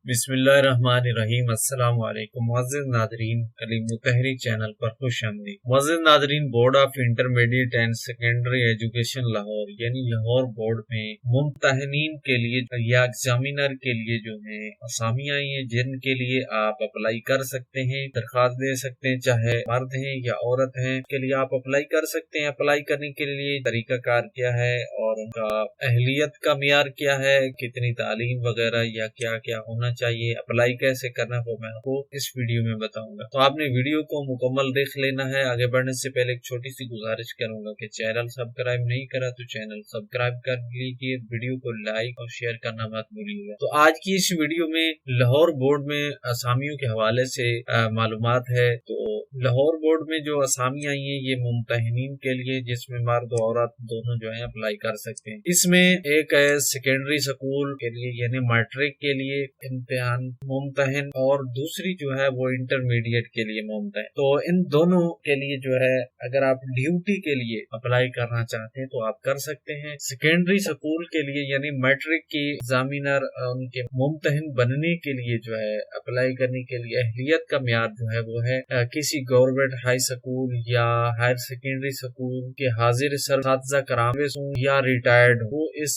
बिस्मिल्लाहिर्रहमानिर्रहीम। अस्सलाम वालेकुम मुअज़्ज़िज़ नाज़रीन, कलीम तहरीक चैनल पर खुश आमदीद। मुअज़्ज़िज़ नाज़रीन, board of intermediate and secondary education Lahore यानी लाहौर बोर्ड में मुम्तहिनीन के लिए या एग्जामिनर के लिए जो है असामी आई हैं जिनके लिए आप अप्लाई कर सकते हैं, दरख्वास्त दे सकते हैं, चाहे मर्द हैं या औरत हैं, के लिए आप अप्लाई कर सकते हैं। अप्लाई करने के लिए तरीकाकार क्या है और उनका अहलियत का मियार क्या है, कितनी तालीम वगैरह या क्या क्या होना चाहिए, अप्लाई कैसे करना, वो मैं आपको इस वीडियो में बताऊंगा। तो आपने वीडियो को मुकम्मल देख लेना है। आगे बढ़ने से पहले एक छोटी सी गुजारिश करूंगा कि चैनल सब्सक्राइब नहीं करा तो चैनल सब्सक्राइब कर लीजिए, वीडियो को लाइक और शेयर करना मत भूलिएगा। तो आज की इस वीडियो में लाहौर बोर्ड में असामियों के हवाले से मालूमात है। तो लाहौर बोर्ड में जो असामी आई है ये मुम्तहिनीन के लिए, जिसमें मर्द और औरत दोनों जो है अप्लाई कर सकते हैं। इसमें एक है सेकेंडरी स्कूल के लिए यानी मैट्रिक के लिए इम्तिहान मुमतहिन, और दूसरी जो है वो इंटरमीडिएट के लिए मुमतहिन। तो इन दोनों के लिए जो है अगर आप ड्यूटी के लिए अप्लाई करना चाहते हैं तो आप कर सकते हैं। सेकेंडरी स्कूल के लिए यानी मैट्रिक की एग्जामिनर उनके मुमतहिन बनने के लिए जो है अप्लाई करने के लिए अहलियत का म्यार जो है वो है किसी गवर्नमेंट हाई स्कूल या हायर सेकेंडरी स्कूल के हाजिर सरसात्ज़ा कराम या रिटायर्ड हो, इस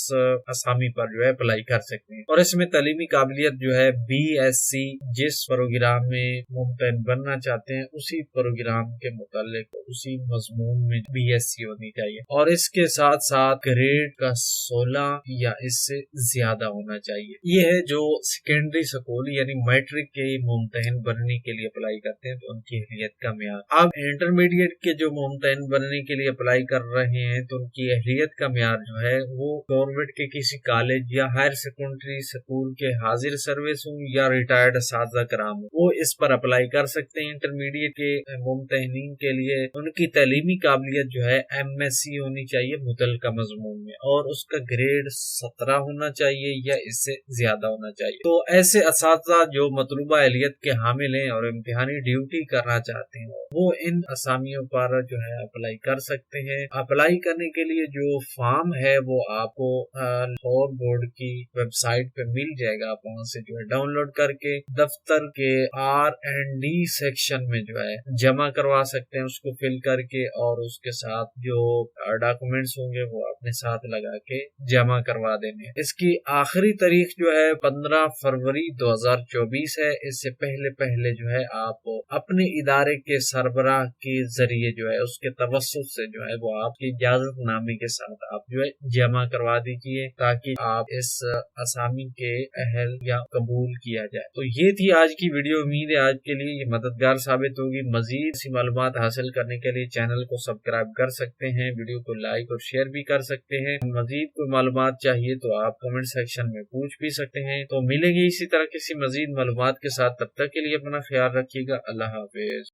असामी पर जो है अप्लाई कर सकते हैं। और इसमें तालीमी काबिलियत जो है BSc, जिस प्रोग्राम में मुमतहिन बनना चाहते हैं उसी प्रोग्राम के मुतालिक उसी मजमून में BSc होनी चाहिए, और इसके साथ साथ ग्रेड का 16 या इससे ज्यादा होना चाहिए। ये है जो सेकेंडरी स्कूल यानी मैट्रिक के मुमतहिन बनने के लिए अप्लाई करते हैं तो उनकी अहलियत का म्यार। अब इंटरमीडिएट के जो मुमतहिन बनने के लिए अप्लाई कर रहे हैं तो उनकी अहलियत का म्यार जो है वो गवर्नमेंट के किसी कॉलेज या हायर सेकेंडरी स्कूल के हाजिर सर्विस या रिटायर्ड सादा कराम वो इस पर अप्लाई कर सकते हैं। इंटरमीडिएट के मुमतहिनीन के लिए उनकी तालीमी काबिलियत जो है MSc होनी चाहिए मुतलका मजमून में, और उसका ग्रेड 17 होना चाहिए या इससे ज्यादा होना चाहिए। तो ऐसे असातिज़ा जो मतलूबा अहलियत के हामिल हैं और इम्तिहानी ड्यूटी करना चाहते हैं वो इन असामियों पर जो है अप्लाई कर सकते हैं। अप्लाई करने के लिए जो फॉर्म है वो आपको लाहौर बोर्ड की वेबसाइट पे मिल जाएगा। आप वहां से जो है डाउनलोड करके दफ्तर के R&D सेक्शन में जो है जमा करवा सकते हैं, उसको फिल करके, और उसके साथ जो डॉक्यूमेंट्स होंगे वो अपने साथ लगा के जमा करवा देंगे। इसकी आखिरी तारीख जो है 15 फरवरी 2024 है। इससे पहले जो है आप अपने इदारे के सरबराह के जरिए जो है उसके तवस्सुत से जो है वो आपकी इजाजतनामे के साथ आप जो है जमा करवा दीजिए ताकि आप इस असामी के अहल या कबूल किया जाए। तो ये थी आज की वीडियो। उम्मीद है आज के लिए ये मददगार साबित होगी। मजीद सी मालूमात हासिल करने के लिए चैनल को सब्सक्राइब कर सकते हैं, वीडियो को लाइक और शेयर भी कर सकते हैं। मजीद कोई मालूमात चाहिए तो आप कमेंट सेक्शन में पूछ भी सकते हैं। तो मिलेंगे इसी तरह किसी मजीद मालूमात के साथ, तब तक के लिए अपना ख्याल रखिएगा। अल्लाह हाफिज।